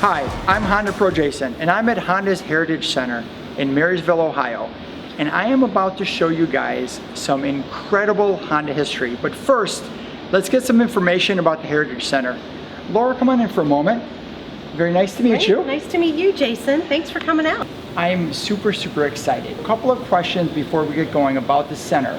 Hi, I'm HondaPro Jason, and I'm at Honda's Heritage Center in Marysville, Ohio. And I am about to show you guys some incredible Honda history. But first, let's get some information about the Heritage Center. Laura, come on in for a moment. Very nice to meet you. Nice to meet you, Jason. Thanks for coming out. I'm super excited. A couple of questions before we get going about the center.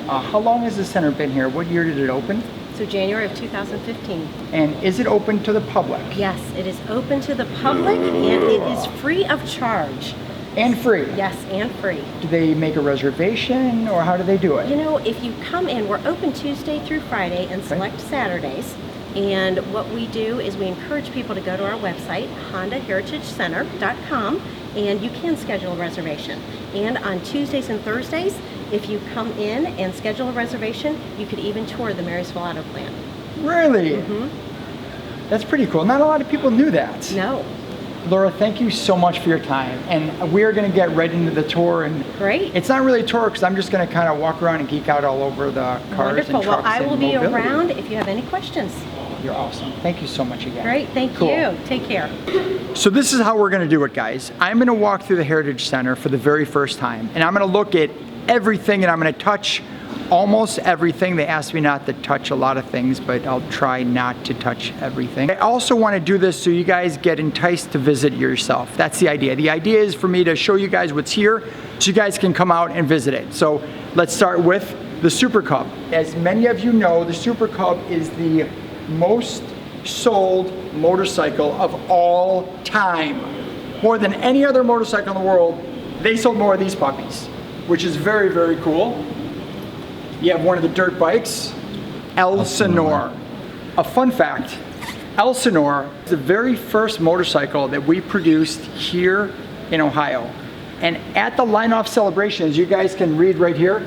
How long has the center been here? What year did it open? So January of 2015. And is it open to the public? Yes, it is open to the public and it is free of charge. And free? Yes, and free. Do they make a reservation or how do they do it? You know, if you come in, we're open Tuesday through Friday and select Saturdays. And what we do is we encourage people to go to our website, HondaHeritageCenter.com, and you can schedule a reservation. And on Tuesdays and Thursdays, if you come in and schedule a reservation, you could even tour the Marysville Auto Plant. Really? Mm-hmm. That's pretty cool. Not a lot of people knew that. No. Laura, thank you so much for your time. And we are going to get right into the tour. And great. It's not really a tour because I'm just going to kind of walk around and geek out all over the cars Wonderful. and trucks. Well, I will be mobility. around if you have any questions. You're awesome. Thank you so much again. Great. Thank you. Take care. So this is how we're going to do it, guys. I'm going to walk through the Heritage Center for the very first time. And I'm going to look at everything and I'm going to touch almost everything. They asked me not to touch a lot of things, but I'll try not to touch everything. I also want to do this so you guys get enticed to visit yourself. That's the idea. The idea is for me to show you guys what's here so you guys can come out and visit it. So let's start with the Super Coupe. As many of you know, the Super Coupe is the most sold motorcycle of all time. More than any other motorcycle in the world, they sold more of these puppies, which is very cool. You have one of the dirt bikes, Elsinore. A fun fact, Elsinore is the very first motorcycle that we produced here in Ohio. And at the line-off celebrations, you guys can read right here,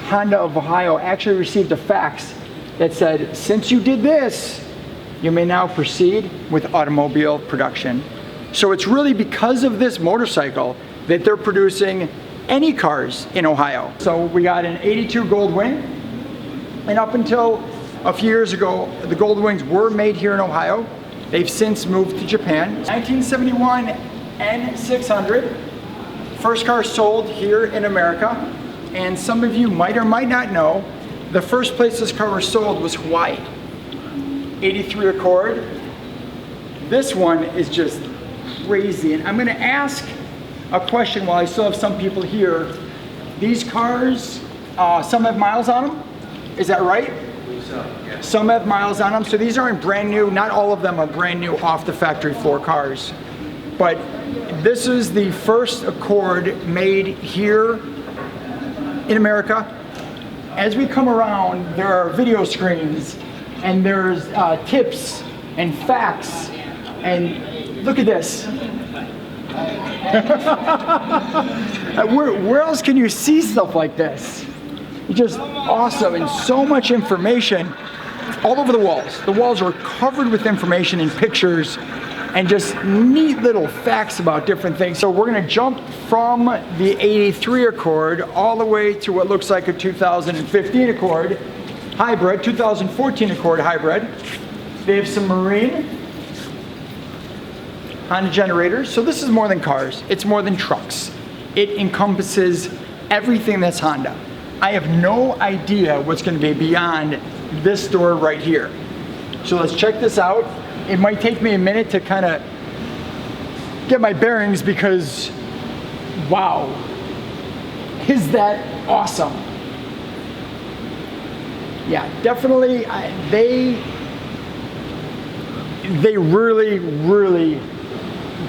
Honda of Ohio actually received a fax that said, since you did this, you may now proceed with automobile production. So it's really because of this motorcycle that they're producing any cars in Ohio. So we got an 82 Gold Wing, and up until a few years ago, the Gold Wings were made here in Ohio. They've since moved to Japan. 1971 N600, first car sold here in America. And some of you might or might not know, the first place this car was sold was Hawaii. 83 Accord. This one is just crazy. And I'm gonna ask a question while I still have some people here. These cars, some have miles on them, is that right? So, yeah. Some have miles on them, so these aren't brand new. Not all of them are brand new off the factory floor cars. But this is the first Accord made here in America. As we come around, there are video screens and there's tips and facts, and look at this. Where else can you see stuff like this? It's just awesome, and so much information all over the walls. The walls are covered with information and pictures and just neat little facts about different things. So we're gonna jump from the 83 Accord all the way to what looks like a 2015 Accord Hybrid, 2014 Accord Hybrid. They have some marine Honda generators. So this is more than cars, it's more than trucks. It encompasses everything that's Honda. I have no idea what's gonna be beyond this door right here. So let's check this out. It might take me a minute to kind of get my bearings because, wow, is that awesome. Yeah, definitely, they really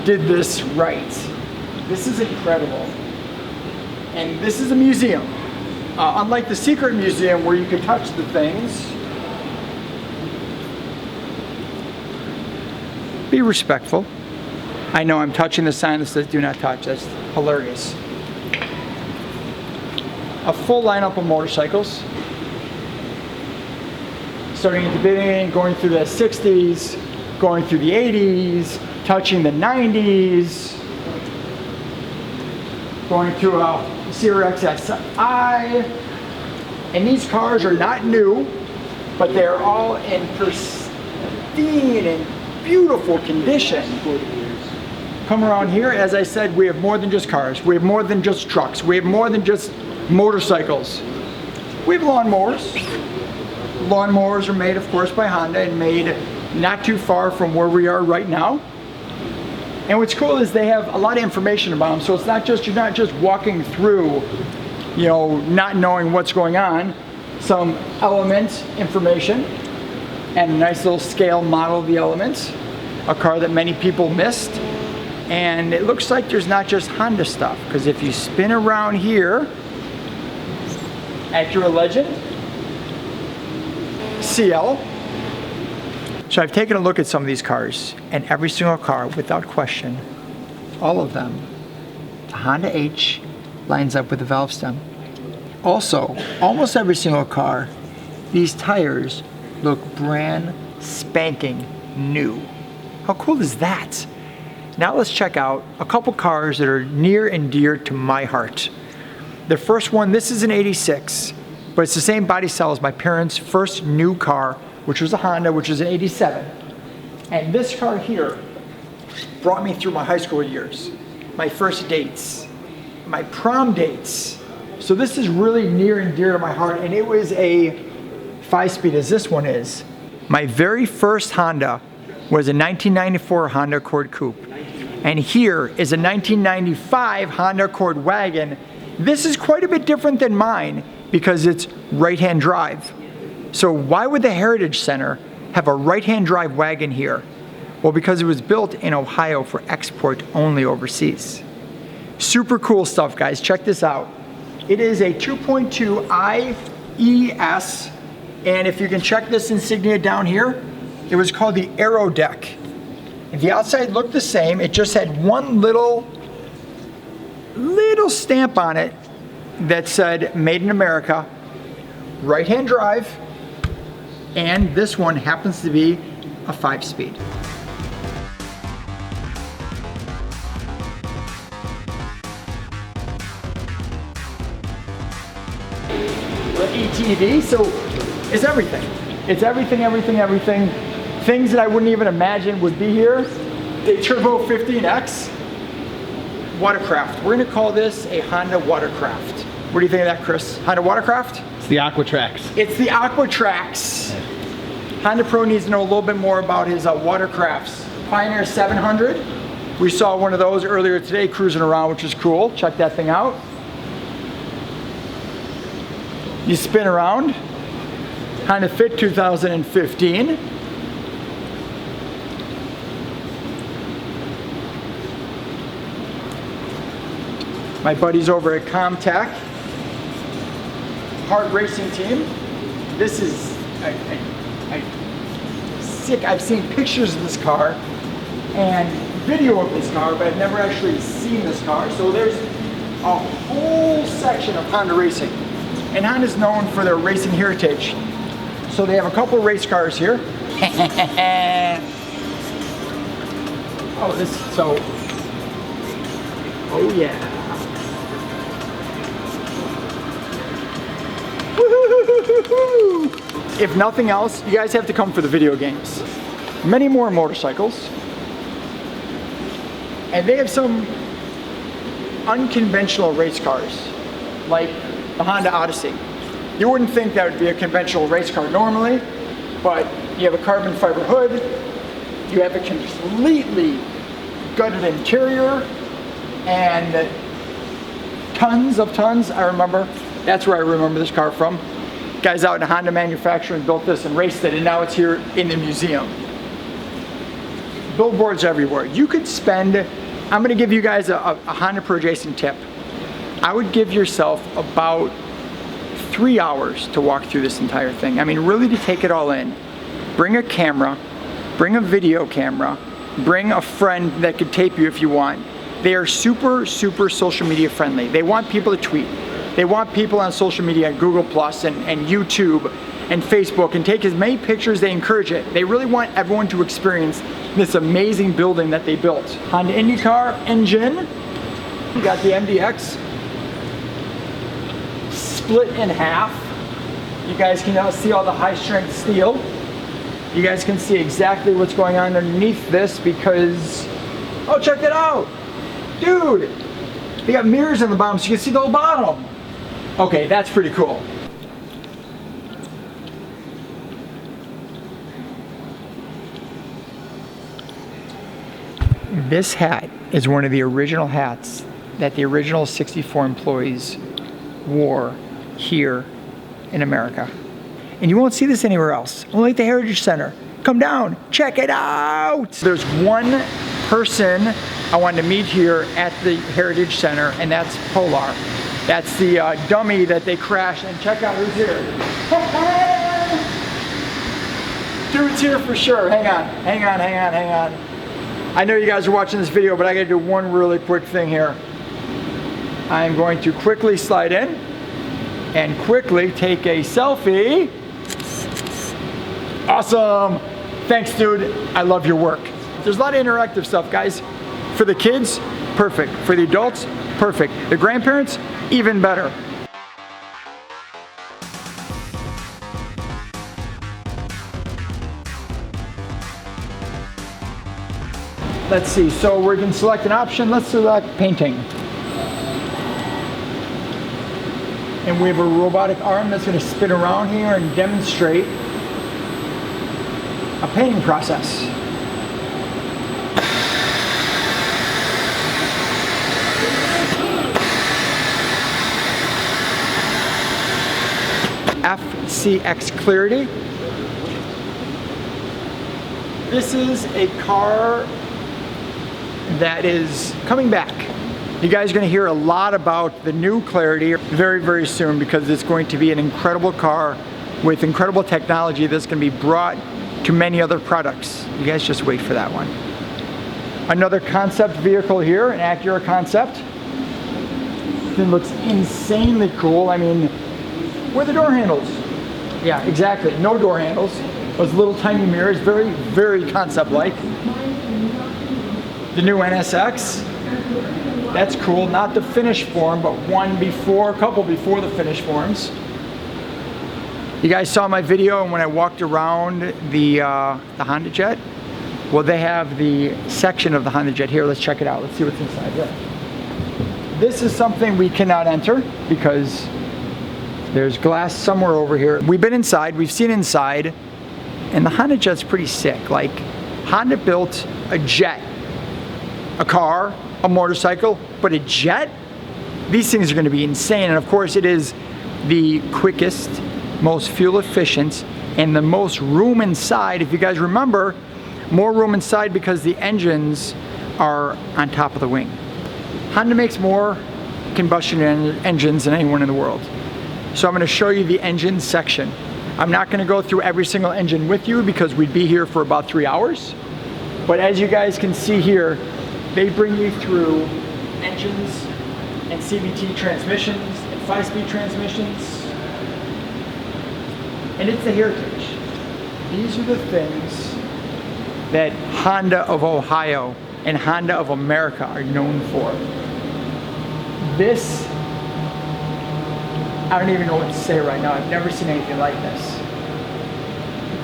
did this right. This is incredible. And this is a museum. Unlike the secret museum where you can touch the things, be respectful. I know I'm touching the sign that says do not touch. That's hilarious. A full lineup of motorcycles. Starting at the beginning, going through the 60s, going through the 80s, touching the 90s, going to a Acura XSI. And these cars are not new, but they're all in pristine and beautiful condition. Come around here, as I said, we have more than just cars. We have more than just trucks. We have more than just motorcycles. We have lawnmowers. Lawnmowers are made, of course, by Honda and made not too far from where we are right now. And what's cool is they have a lot of information about them, so it's not just, you're not just walking through, you know, not knowing what's going on. Some element information and a nice little scale model of the elements, a car that many people missed. And it looks like there's not just Honda stuff, because if you spin around here, Acura Legend, CL. So I've taken a look at some of these cars, and every single car, without question, all of them, the Honda H lines up with the valve stem. Also, almost every single car, these tires look brand spanking new. How cool is that? Now let's check out a couple cars that are near and dear to my heart. The first one, this is an 86, but it's the same body style as my parents' first new car, which was a Honda, which is an 87. And this car here brought me through my high school years, my first dates, my prom dates. So this is really near and dear to my heart, and it was a 5-speed as this one is. My very first Honda was a 1994 Honda Accord Coupe. And here is a 1995 Honda Accord Wagon. This is quite a bit different than mine because it's right-hand drive. So why would the Heritage Center have a right-hand drive wagon here? Well, because it was built in Ohio for export only overseas. Super cool stuff, guys. Check this out. It is a 2.2 IES, and if you can check this insignia down here, it was called the Aero Deck. The outside looked the same. It just had one little stamp on it that said Made in America, right-hand drive, and this one happens to be a 5-speed. The ETV, so it's everything. It's everything. Things that I wouldn't even imagine would be here. The Turbo 15X watercraft. We're gonna call this a Honda watercraft. What do you think of that, Chris? Honda watercraft? It's the Aquatrax. It's the Aquatrax. HondaPro needs to know a little bit more about his watercrafts. Pioneer 700. We saw one of those earlier today cruising around, which is cool. Check that thing out. You spin around. Honda Fit 2015. My buddies over at Comtech. Hard racing team. This is sick. I've seen pictures of this car and video of this car, but I've never actually seen this car. So there's a whole section of Honda racing. And Honda's known for their racing heritage. So they have a couple of race cars here. Oh yeah. If nothing else, you guys have to come for the video games. Many more motorcycles. And they have some unconventional race cars, like the Honda Odyssey. You wouldn't think that would be a conventional race car normally, but you have a carbon fiber hood, you have a completely gutted interior, and tons, I remember. That's where I remember this car from. Guys out in Honda manufacturing built this and raced it, and now it's here in the museum. Billboards everywhere. You could spend, I'm gonna give you guys a HondaPro Jason tip. I would give yourself about 3 hours to walk through this entire thing. I mean, really to take it all in. Bring a camera, bring a video camera, bring a friend that could tape you if you want. They are super social media friendly. They want people to tweet. They want people on social media, Google Plus and YouTube and Facebook, and take as many pictures. They encourage it. They really want everyone to experience this amazing building that they built. Honda IndyCar engine. You got the MDX split in half. You guys can now see all the high strength steel. You guys can see exactly what's going on underneath this because, oh, check it out. Dude, they got mirrors on the bottom so you can see the whole bottom. Okay, that's pretty cool. This hat is one of the original hats that the original 64 employees wore here in America. And you won't see this anywhere else, only at the Heritage Center. Come down, check it out. There's one person I wanted to meet here at the Heritage Center, and that's Polar. That's the dummy that they crashed, and check out who's here. Dude's here for sure. Hang on. I know you guys are watching this video, but I gotta do one really quick thing here. I'm going to quickly slide in and quickly take a selfie. Awesome. Thanks, dude. I love your work. There's a lot of interactive stuff, guys. For the kids, perfect. For the adults, perfect. The grandparents, even better. Let's see, so we can select an option. Let's select painting. And we have a robotic arm that's going to spin around here and demonstrate a painting process. FCX Clarity. This is a car that is coming back. You guys are going to hear a lot about the new Clarity very, very soon because it's going to be an incredible car with incredible technology that's going to be brought to many other products. You guys just wait for that one. Another concept vehicle here, an Acura Concept. It looks insanely cool. I mean, where are the door handles? Yeah, exactly. No door handles. Those little tiny mirrors, very, very concept-like. The new NSX. That's cool. Not the finished form, but one before, a couple before the finished forms. You guys saw my video when I walked around the Honda Jet. Well, they have the section of the Honda Jet here. Let's check it out. Let's see what's inside here. This is something we cannot enter because there's glass somewhere over here. We've been inside, we've seen inside, and the Honda Jet's pretty sick. Like, Honda built a jet, a car, a motorcycle, but a jet? These things are gonna be insane. And of course it is the quickest, most fuel efficient, and the most room inside. If you guys remember, more room inside because the engines are on top of the wing. Honda makes more combustion engines than anyone in the world. So I'm going to show you the engine section. I'm not going to go through every single engine with you because we'd be here for about 3 hours. But as you guys can see here, they bring you through engines and CVT transmissions and 5-speed transmissions. And it's the heritage. These are the things that Honda of Ohio and Honda of America are known for. This, I don't even know what to say right now. I've never seen anything like this.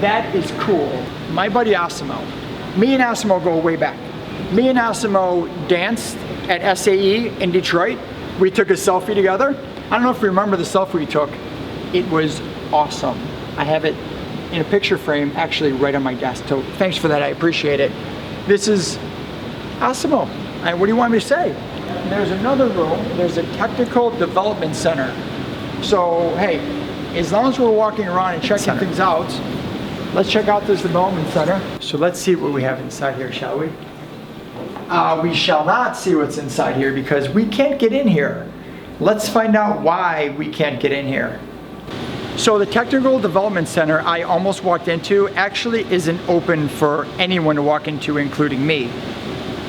That is cool. My buddy Asimo, me and Asimo go way back. Me and Asimo danced at SAE in Detroit. We took a selfie together. I don't know if you remember the selfie we took. It was awesome. I have it in a picture frame actually right on my desk. So thanks for that, I appreciate it. This is Asimo. What do you want me to say? There's another room, there's a technical development center. So, hey, as long as we're walking around and checking things out, let's check out this development center. So let's see what we have inside here, shall we? We shall not see what's inside here because we can't get in here. Let's find out why we can't get in here. So the Technical Development Center I almost walked into actually isn't open for anyone to walk into, including me.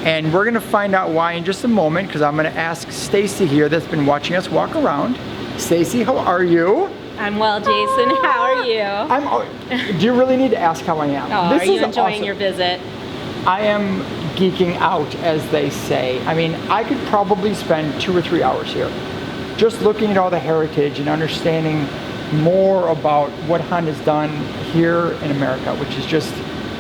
And we're gonna find out why in just a moment because I'm gonna ask Stacy here that's been watching us walk around. Stacy, how are you? I'm well, Jason. How are you? Do you really need to ask how I am? Are you enjoying your visit? I am geeking out, as they say. I mean, I could probably spend 2 or 3 hours here just looking at all the heritage and understanding more about what Honda's done here in America, which is just,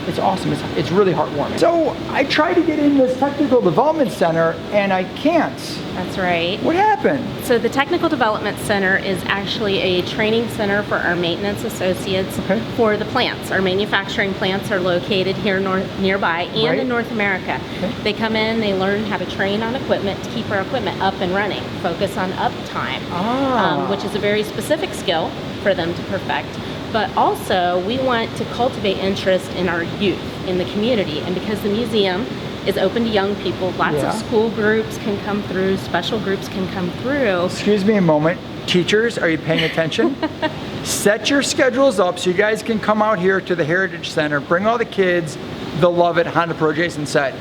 it's awesome. It's really heartwarming. So I tried to get in this technical development center and I can't. That's right. What happened? So the Technical Development Center is actually a training center for our maintenance associates for the plants. Our manufacturing plants are located here nearby and in North America. They come in, they learn how to train on equipment to keep our equipment up and running, focus on uptime, which is a very specific skill for them to perfect. But also, we want to cultivate interest in our youth, in the community. And because the museum is open to young people, lots of school groups can come through, special groups can come through. Excuse me a moment. Teachers, are you paying attention? Set your schedules up so you guys can come out here to the Heritage Center, bring all the kids. They'll love it, HondaPro, Jason said.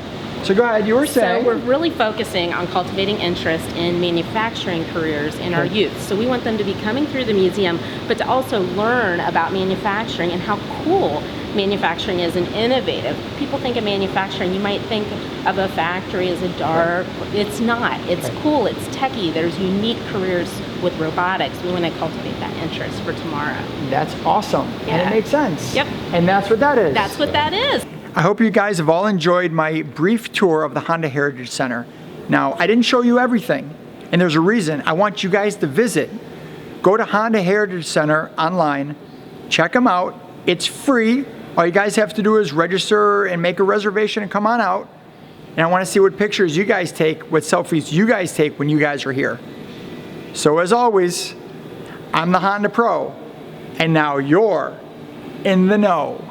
So go ahead, you were saying. So we're really focusing on cultivating interest in manufacturing careers in our youth. So we want them to be coming through the museum, but to also learn about manufacturing and how cool manufacturing is and innovative. People think of manufacturing, you might think of a factory as a dark, it's not. It's cool, it's techie, there's unique careers with robotics. We want to cultivate that interest for tomorrow. That's awesome, and it makes sense. Yep. And that's what that is. That's what that is. I hope you guys have all enjoyed my brief tour of the Honda Heritage Center. Now, I didn't show you everything, and there's a reason. I want you guys to visit. Go to Honda Heritage Center online, check them out. It's free. All you guys have to do is register and make a reservation and come on out. And I want to see what pictures you guys take, what selfies you guys take when you guys are here. So as always, I'm the HondaPro, and now you're in the know.